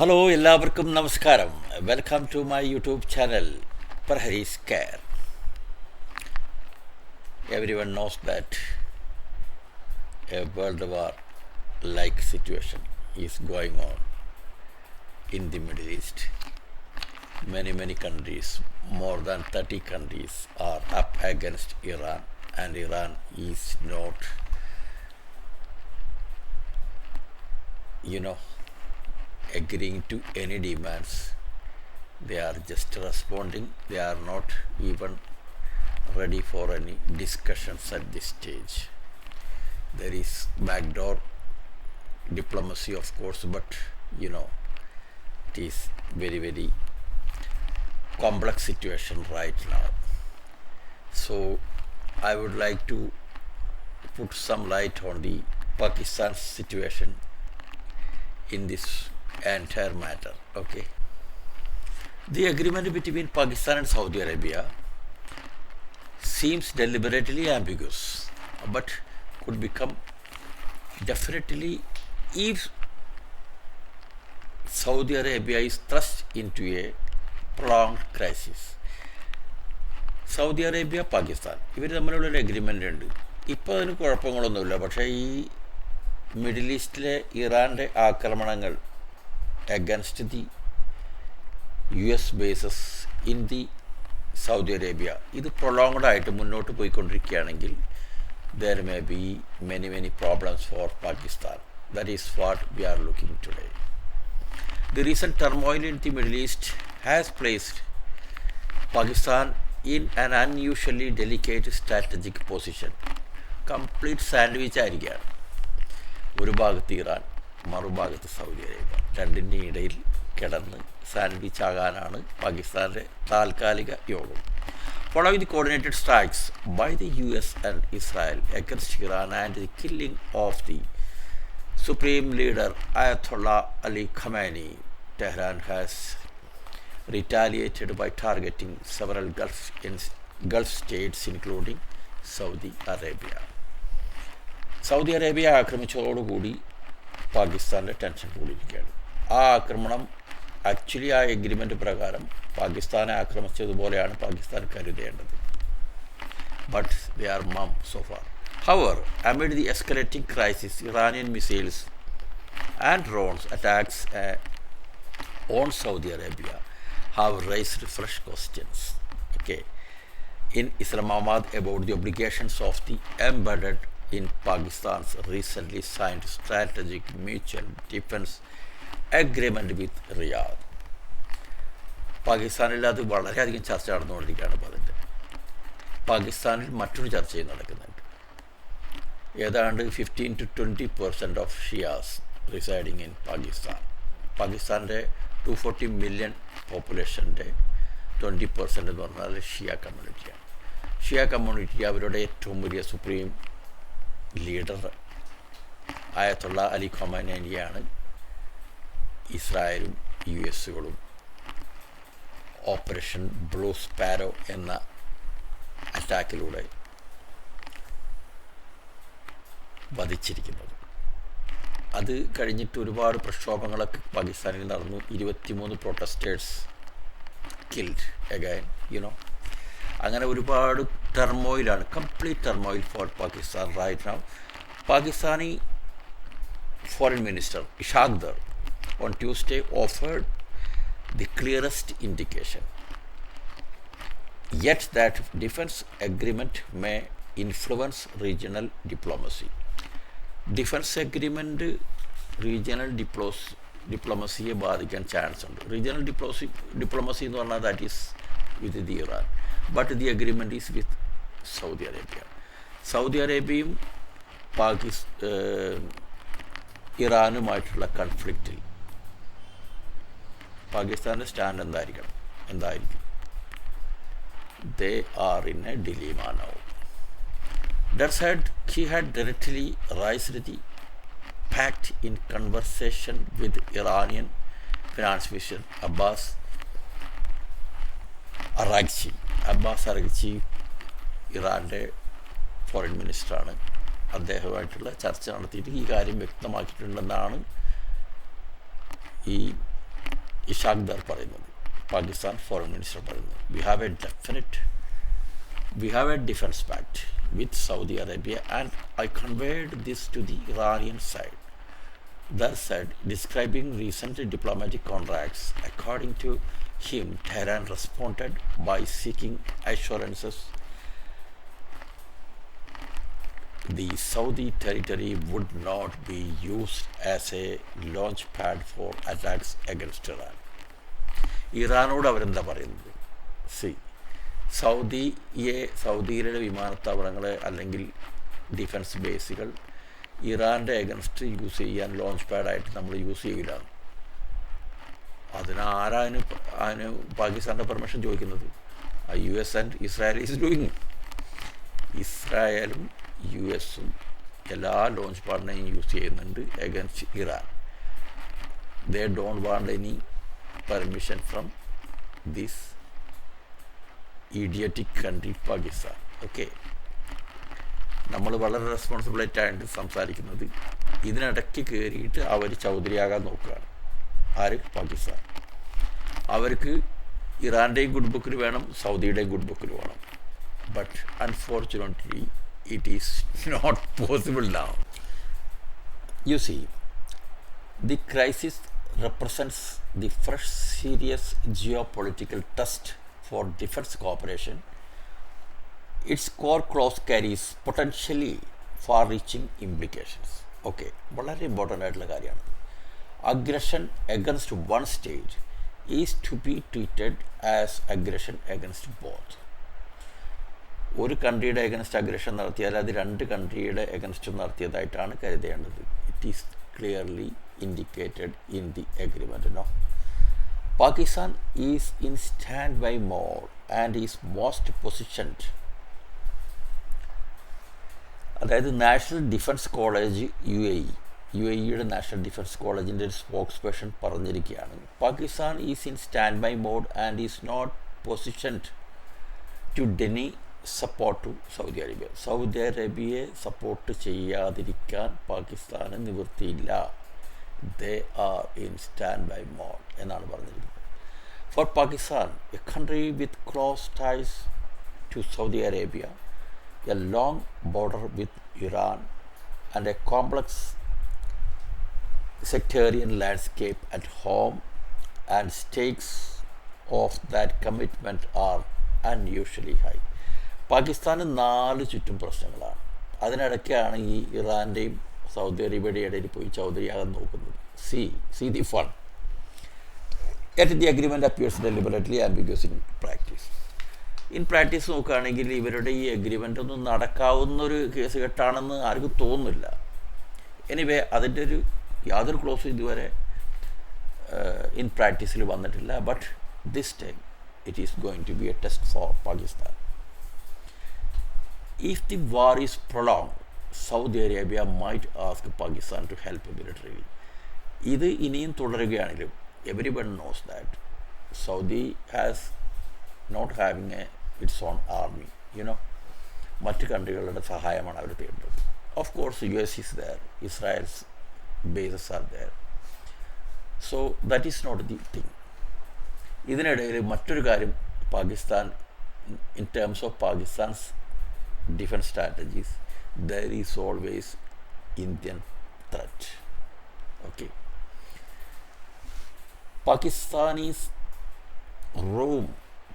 Hello എല്ലാവർക്കും നമസ്കാരം. Welcome to my YouTube channel Praharees care. Everyone knows that a world war like situation is going on in the Middle East. Many countries, more than 30 countries are up against Iran, and Iran is not agreeing to any demands. They are just responding. They are not even ready for any discussions at this stage. There is backdoor diplomacy, of course, but it is very complex situation right now. So I would like to put some light on the Pakistan situation in this entire matter. Okay, the agreement between Pakistan and Saudi Arabia seems deliberately ambiguous, but could become definitely if Saudi Arabia is thrust into a prolonged crisis. Saudi Arabia Pakistan ഇവർ തമ്മിലുള്ളൊരു agreement ഉണ്ട്. ഇപ്പോൾ അതിന് കുഴപ്പങ്ങളൊന്നുമില്ല. പക്ഷേ ഈ middle ഈസ്റ്റിലെ ഇറാൻ്റെ ആക്രമണങ്ങൾ against the US bases in the Saudi Arabia ഇത് prolonged ആയിട്ട് മുന്നോട്ട് പോയിക്കൊണ്ടിരിക്കുകയാണെങ്കിൽ there may be many problems for Pakistan. That is what we are looking today. The recent turmoil in the Middle East has placed Pakistan in an unusually delicate strategic position. Complete sandwich ആയിരിക്കുകയാണ്. ഒരു ഭാഗത്ത് Iran, മറുഭാഗത്ത് Saudi Arabia. രണ്ടിൻ്റെ ഇടയിൽ കിടന്ന് sandwich ആകാനാണ് പാകിസ്ഥാൻ്റെ താൽക്കാലിക യോഗം. Following the coordinated strikes by the US and Israel against Iran and the killing of the Supreme Leader Ayatollah Ali Khamenei, Tehran has retaliated by targeting several Gulf states including Saudi Arabia. Saudi Arabia ആക്രമിച്ചതോടുകൂടി പാകിസ്ഥാൻ്റെ tension കൂടിയിരിക്കുകയാണ്. ആ ആക്രമണം actually ആ agreement പ്രകാരം പാകിസ്ഥാനെ ആക്രമിച്ചതുപോലെയാണ് പാകിസ്ഥാൻ കരുതേണ്ടത്. But they are mum so far. However amid the escalating crisis, Iranian missiles and drones attacks on Saudi Arabia have raised fresh questions in Islamabad about the obligations of the embedded in Pakistan's recently signed strategic mutual defense agreement with Riyadh. പാകിസ്ഥാനിൽ അത് വളരെയധികം ചർച്ച നടന്നുകൊണ്ടിരിക്കുകയാണ്. അപ്പോൾ അതിൻ്റെ പാകിസ്ഥാനിൽ മറ്റൊരു ചർച്ചയും നടക്കുന്നുണ്ട്. ഏതാണ്ട് 15 to 20% of Shiyas residing in Pakistan. പാകിസ്ഥാൻ്റെ 240 million പോപ്പുലേഷൻ്റെ 20% എന്ന് പറഞ്ഞാൽ ഷിയ കമ്മ്യൂണിറ്റിയാണ്. ഷിയ കമ്മ്യൂണിറ്റി അവരുടെ ഏറ്റവും വലിയ സുപ്രീം ലീഡർ ആയത്തുള്ള അലി ഖൊമൈനിയാണ് ഇസ്രായേലും US ഓപ്പറേഷൻ ബ്ലൂ സ്പാരോ എന്ന അറ്റാക്കിലൂടെ വധിച്ചിരിക്കുന്നത്. അത് കഴിഞ്ഞിട്ട് ഒരുപാട് പ്രക്ഷോഭങ്ങളൊക്കെ പാകിസ്ഥാനിൽ നടന്നു. 23 പ്രൊട്ടസ്റ്റേഴ്സ് കിൽഡ് അഗൈൻ. അങ്ങനെ ഒരുപാട് ടെർമോയിലാണ്, complete turmoil for Pakistan right now. Pakistani foreign minister Ishaq Dar on Tuesday offered the clearest indication yet that defense agreement may influence regional diplomacy. Defence agreement regional ഡിപ്ലോമസിയെ ബാധിക്കാൻ ചാൻസ് ഉണ്ട്. റീജിയണൽ ഡിപ്ലോമസി എന്ന് പറഞ്ഞാൽ that is with the Iran, but the agreement is with Saudi Arabia. Saudi അറേബ്യയും ഇറാനുമായിട്ടുള്ള കൺഫ്ലിക്റ്റിൽ പാകിസ്ഥാൻ്റെ stand എന്തായിരിക്കും? They are in a dilemma now. That said, he had directly raised the pact in conversation with Iranian finance minister Abbas Araghchi. Abbas Araghchi ഇറാൻ്റെ foreign മിനിസ്റ്ററാണ്. അദ്ദേഹമായിട്ടുള്ള ചർച്ച നടത്തിയിട്ട് ഈ കാര്യം വ്യക്തമാക്കിയിട്ടുണ്ടെന്നാണ് ഈ ഇഷാഖ് ദർ പറയുന്നത്, പാകിസ്ഥാൻ ഫോറിൻ മിനിസ്റ്റർ പറയുന്നത്, we have a defense pact with Saudi Arabia, and I conveyed this to the Iranian side. Dar said, describing recent diplomatic contacts. According to him, Tehran responded by seeking assurances the Saudi territory would not be used as a launch pad for attacks against Iran. ഇറാനോട് അവരെന്താ പറയുന്നത്? സൗദിയിലെ വിമാനത്താവളങ്ങൾ അല്ലെങ്കിൽ defence ബേസുകൾ ഇറാൻ്റെ against use ചെയ്യാൻ launch പാഡായിട്ട് നമ്മൾ യൂസ് ചെയ്യില്ല. അതിന് പാകിസ്ഥാൻ്റെ പെർമിഷൻ ചോദിക്കുന്നത്? US and Israel is doing. ഇസ്രായേലും US-ഉം എല്ലാ ലോഞ്ച് പാഡിനെയും യൂസ് ചെയ്യുന്നുണ്ട് against Iran. They don't want any permission from this idiotic country Pakistan. Okay, നമ്മൾ വളരെ റെസ്പോൺസിബിളായിട്ടാണ് സംസാരിക്കുന്നത്. ഇതിനിടയ്ക്ക് കയറിയിട്ട് അവർ ചൗധരിയാകാൻ നോക്കുകയാണ്. ആര്? പാകിസ്ഥാൻ. അവർക്ക് ഇറാൻ്റെയും ഗുഡ് ബുക്കിൽ വേണം, സൗദിയുടെയും ഗുഡ് ബുക്കിൽ വേണം. But unfortunately it is not possible now. You see, the crisis represents the first serious geopolitical test for defense cooperation. Its core clause carries potentially far-reaching implications. Okay, വളരെ ഇമ്പോർട്ടൻ്റ് ആയിട്ടുള്ള കാര്യമാണ്. Aggression against one state is to be treated as aggression against both. ഒരു കൺട്രിയുടെ against aggression നടത്തിയാൽ അത് രണ്ട് കൺട്രിയുടെ അഗൻസ്റ്റും നടത്തിയതായിട്ടാണ് കരുതേണ്ടത്. It is clearly indicated in the agreement. No, Pakistan is in standby mode and is most positioned. അതായത് national defence college U A ഇയുടെ നാഷണൽ ഡിഫൻസ് കോളേജിൻ്റെ ഒരു സ്പോക്സ് പേഴ്സൺ പറഞ്ഞിരിക്കുകയാണ്, Pakistan is in standby mode and is not positioned to deny support to Saudi Arabia. സൗദി അറേബ്യയെ support ചെയ്യാതിരിക്കാൻ പാകിസ്ഥാന് നിവൃത്തിയില്ല. They are in standby mode എന്നാണ് പറഞ്ഞിരിക്കുന്നത്. Four Pakistan, a country with close ties to Saudi Arabia, a long border with Iran and a complex sectarian landscape at home, and stakes of that commitment are unusually high. പാകിസ്ഥാന് 4 ചുറ്റും പ്രശ്നങ്ങളാണ്. അതിനിടയ്ക്കാണ് ഈ ഇറാൻ്റെയും Saudi അറേബ്യയുടെ ഇടയിൽ പോയി ചൗധരിയാകാൻ നോക്കുന്നത്. C the fun. Yet the agreement appears deliberately ambiguous in practice. In practice നോക്കുകയാണെങ്കിൽ ഇവരുടെ ഈ എഗ്രിമെൻ്റ് ഒന്നും നടക്കാവുന്നൊരു കേസ് കെട്ടാണെന്ന് ആർക്കും തോന്നുന്നില്ല. എനിവേ, അതിൻ്റെ യാതൊരു ക്ലോസും ഇതുവരെ ഇൻ പ്രാക്ടീസിൽ വന്നിട്ടില്ല. But this time it is going to be a test for Pakistan. If the war is prolonged, Saudi Arabia might ask Pakistan to help militarily. ഇത് ഇനിയും തുടരുകയാണെങ്കിലും everyone knows that Saudi has not having its own army. മറ്റ് കൺട്രികളുടെ സഹായമാണ് അവർ തേടുന്നത്. Of course, US is there, Israel's bases are there. So that is not the thing. ഇതിനിടയിൽ മറ്റൊരു കാര്യം, Pakistan, in terms of Pakistan's defense strategies, there is always Indian threat. Okay, Pakistani's room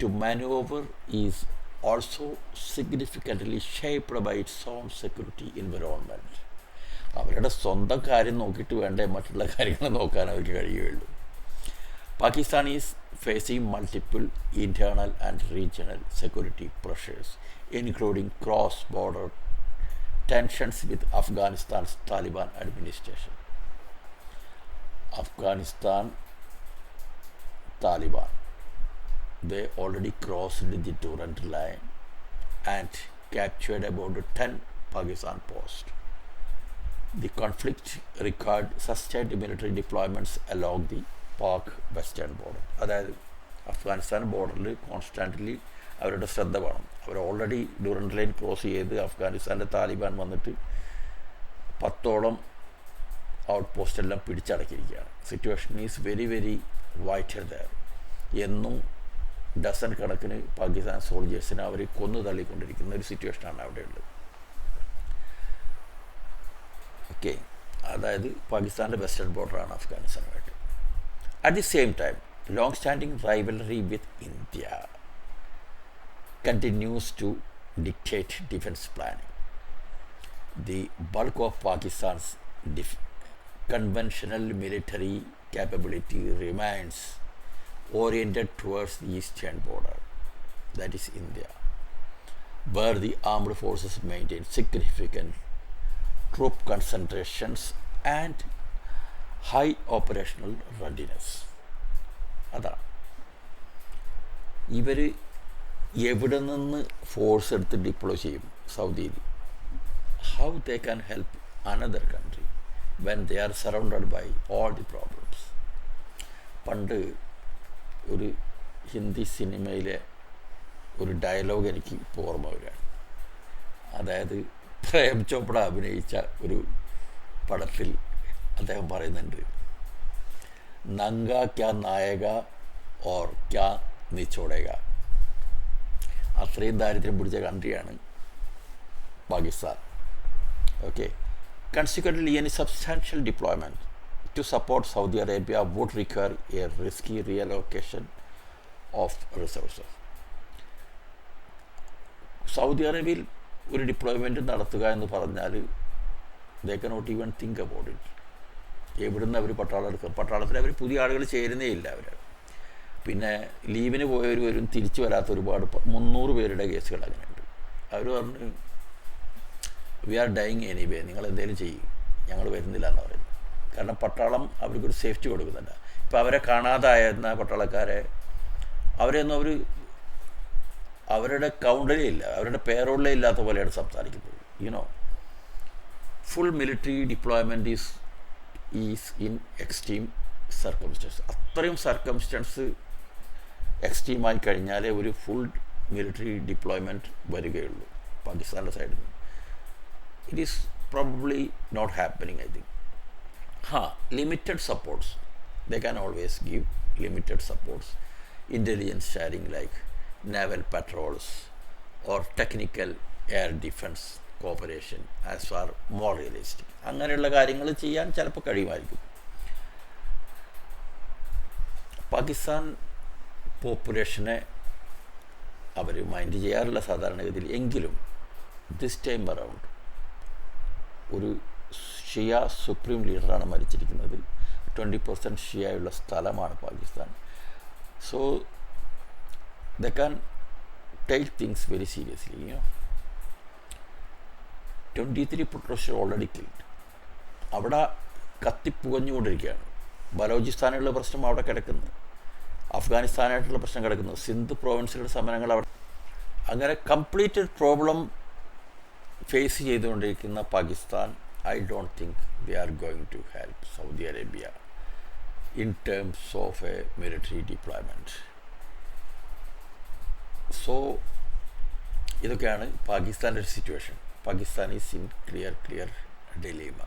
to maneuver is also significantly shaped by its own security environment. അവരുടെ സ്വന്തം കാര്യം നോക്കിയിട്ട് വേണ്ടേ മറ്റുള്ള കാര്യങ്ങൾ നോക്കാൻ അവർക്ക് കഴിയുകയുള്ളൂ. Pakistan is facing multiple internal and regional security pressures, including cross-border tensions with Afghanistan's Taliban administration. Afghanistan Taliban, they already crossed the Durand line and captured about 10 Pakistan posts. The conflict required sustained military deployments along the Pak western border. അതായത് അഫ്ഗാനിസ്ഥാൻ ബോർഡറിൽ കോൺസ്റ്റാൻ്റ്ലി അവരുടെ ശ്രദ്ധ വേണം. അവർ already Durand line cross ചെയ്ത് അഫ്ഗാനിസ്ഥാൻ്റെ Taliban വന്നിട്ട് 10ഓളം ഔട്ട് പോസ്റ്റെല്ലാം പിടിച്ചടക്കിയിരിക്കുകയാണ്. Situation is very very vital there. എന്നും ഡസൻ കണക്കിന് പാകിസ്ഥാൻ സോൾജേഴ്സിനെ അവർ കൊന്നു തള്ളിക്കൊണ്ടിരിക്കുന്ന ഒരു സിറ്റുവേഷനാണ് അവിടെയുള്ളത്. ഓക്കെ, അതായത് പാകിസ്ഥാൻ്റെ വെസ്റ്റേൺ ബോർഡറാണ് അഫ്ഗാനിസ്ഥാനുമായിട്ട്. At the same time long standing rivalry with India continues to dictate defense planning. The bulk of Pakistan's conventional military capability remains oriented towards the eastern border, that is India, where the armed forces maintain significant troop concentrations and high operational readiness. അതാണ് ഇവർ എവിടെ നിന്ന് force എടുത്ത് deploy ചെയ്യും സൗദിയിൽ. How they can help another country when they are surrounded by all the problems. പണ്ട് ഒരു ഹിന്ദി സിനിമയിലെ ഒരു ഡയലോഗ് എനിക്ക് ഇപ്പോൾ ഓർമ്മ വരികയാണ്. അതായത് പ്രേം ചോപ്ര അഭിനയിച്ച ഒരു പടത്തിൽ അദ്ദേഹം പറയുന്നുണ്ട്, നങ്ക ക്യാ നായക ഓർ ക്യാ നിച്ചോടേക. അത്രയും ദാരിദ്ര്യം പിടിച്ച കൺട്രിയാണ് Pakistan. Okay, consequently any substantial deployment to support Saudi Arabia would require a risky reallocation of resources. Saudi അറേബ്യയിൽ ഒരു ഡിപ്ലോയ്മെൻറ്റ് നടത്തുക എന്ന് പറഞ്ഞാൽ they cannot even think about it. എവിടുന്ന് അവർ പട്ടാളം എടുക്കും? പട്ടാളത്തിൽ അവർ പുതിയ ആളുകൾ ചേരുന്നേ ഇല്ല. അവർ പിന്നെ ലീവിന് പോയവർ വരും, തിരിച്ചു വരാത്ത ഒരുപാട് 300 പേരുടെ കേസുകൾ അങ്ങനെയുണ്ട്. അവർ പറഞ്ഞു വി ആർ ഡൈയിങ് എനിവേ, നിങ്ങൾ എന്തെങ്കിലും ചെയ്യും, ഞങ്ങൾ വരുന്നില്ല എന്ന് പറയുന്നത്. കാരണം പട്ടാളം അവർക്കൊരു സേഫ്റ്റി കൊടുക്കുന്നുണ്ട്. ഇപ്പോൾ അവരെ കാണാതായിരുന്ന പട്ടാളക്കാരെ അവരെയൊന്നും അവരുടെ കൗണ്ടലേ ഇല്ല, അവരുടെ പേരോളിലേ ഇല്ലാത്ത പോലെയാണ് സംസാരിക്കുന്നത്. You know, full military deployment is in extreme circumstance. അത്രയും സർക്കംസ്റ്റൻസ് എക്സ്ട്രീമായി കഴിഞ്ഞാലേ ഒരു ഫുൾ മിലിറ്ററി ഡിപ്ലോയ്മെൻറ്റ് വരികയുള്ളൂ പാകിസ്ഥാൻ്റെ സൈഡിൽ നിന്ന്. It is probably not happening, I think. Limited supports, they can always give limited supports, intelligence sharing like naval patrols or technical air defense cooperation as far more realistic. അങ്ങനെയുള്ള കാര്യങ്ങൾ ചെയ്യാൻ ചിലപ്പോൾ കഴിയുമായിരിക്കും. Pakistan പോപ്പുലേഷനെ our mind ചെയ്യാറില്ല സാധാരണഗതിയിൽ. എങ്കിലും this time around ഒരു ഷിയ supreme ലീഡറാണ് മരിച്ചിരിക്കുന്നത്. 20% ഷിയയുള്ള സ്ഥലമാണ് Pakistan. So they can take things very seriously, you know. 23 Putrosh already killed. അവിടെ കത്തിപ്പുകഞ്ഞുകൊണ്ടിരിക്കുകയാണ്. ബലോചിസ്ഥാനുള്ള പ്രശ്നം അവിടെ കിടക്കുന്നു, അഫ്ഗാനിസ്ഥാനായിട്ടുള്ള പ്രശ്നം കിടക്കുന്നു, സിന്ധ് പ്രോവിൻസിലുള്ള സമരങ്ങൾ അവിടെ. അങ്ങനെ കംപ്ലീറ്റ് പ്രോബ്ലം ഫേസ് ചെയ്തുകൊണ്ടിരിക്കുന്ന Pakistan, I don't think they are going to help Saudi Arabia in terms of a military deployment. So ഇതൊക്കെയാണ് പാകിസ്ഥാൻ്റെ ഒരു situation. Pakistan is in clear dilemma.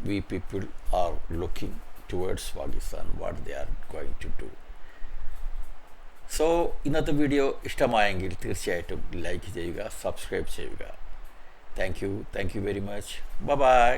We people are looking towards Pakistan, what they are going to do. So ഇന്നത്തെ video ഇഷ്ടമായെങ്കിൽ തീർച്ചയായിട്ടും like ചെയ്യുക, subscribe ചെയ്യുക. Thank you very much. By.